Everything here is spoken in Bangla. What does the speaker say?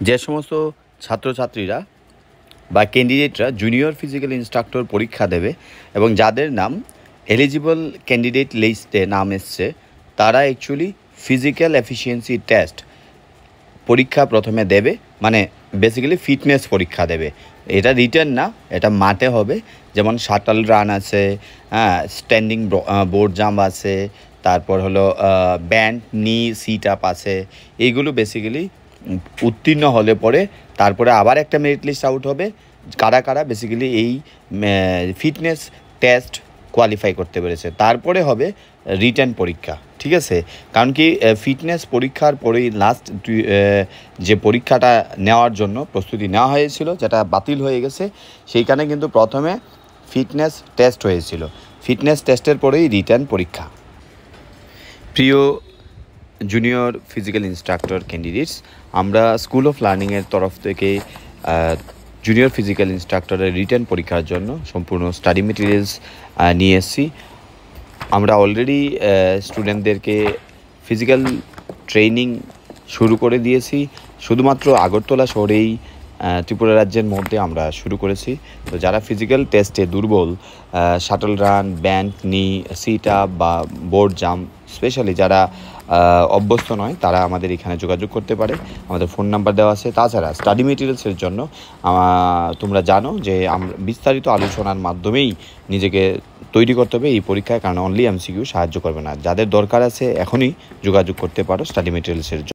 যে সমস্ত ছাত্রছাত্রীরা বা ক্যান্ডিডেটরা জুনিয়র ফিজিক্যাল ইনস্ট্রাক্টর পরীক্ষা দেবে এবং যাদের নাম এলিজিবল ক্যান্ডিডেট লিস্টে নাম এসছে, তারা অ্যাকচুয়ালি ফিজিক্যাল এফিসিয়েন্সি টেস্ট পরীক্ষা প্রথমে দেবে, মানে বেসিক্যালি ফিটনেস পরীক্ষা দেবে। এটা রিটেন না, এটা মাঠে হবে। যেমন শাটল রান আছে, স্ট্যান্ডিং বোর্ড জাম্প আছে, তারপর হলো ব্যান্ড নি সিট আপ আছে। এইগুলো বেসিক্যালি উত্তীর্ণ হলে পরে তারপরে আবার একটা মেরিট লিস্ট আউট হবে, কারা কারা বেসিক্যালি এই ফিটনেস টেস্ট কোয়ালিফাই করতে পেরেছে। তারপরে হবে রিটেন পরীক্ষা, ঠিক আছে? কারণ কি ফিটনেস পরীক্ষার পরেই লাস্ট যে পরীক্ষাটা নেওয়ার জন্য প্রস্তুতি নেওয়া হয়েছিল, যেটা বাতিল হয়ে গেছে, সেইখানে কিন্তু প্রথমে ফিটনেস টেস্ট হয়েছিল। ফিটনেস টেস্টের পরেই রিটেন পরীক্ষা। প্রিয় জুনিয়র ফিজিক্যাল ইনস্ট্রাক্টর ক্যান্ডিডেটস, আমরা স্কুল অফ লার্নিংয়ের তরফ থেকে জুনিয়র ফিজিক্যাল ইনস্ট্রাক্টরের রিটেন পরীক্ষার জন্য সম্পূর্ণ স্টাডি মেটেরিয়ালস নিয়ে এসেছি। আমরা অলরেডি স্টুডেন্টদেরকে ফিজিক্যাল ট্রেনিং শুরু করে দিয়েছি। শুধুমাত্র আগরতলা শহরেই ত্রিপুরা রাজ্যের মধ্যে আমরা শুরু করেছি। তো যারা ফিজিক্যাল টেস্টে দুর্বল, শাটল রান, ব্যান্ড নি, সিট আপ বা বোর্ড জাম্প স্পেশালি যারা অভ্যস্ত নয়, তারা আমাদের এখানে যোগাযোগ করতে পারে। আমাদের ফোন নাম্বার দেওয়া আছে। তাছাড়া স্টাডি মেটেরিয়ালসের জন্য তোমরা জানো যে আমরা বিস্তারিত আলোচনার মাধ্যমেই নিজেকে তৈরি করতে হবে এই পরীক্ষায়, কারণ অনলি এমসিকিউ সাহায্য করবে না। যাদের দরকার আছে এখনই যোগাযোগ করতে পারো স্টাডি মেটেরিয়ালসের জন্য।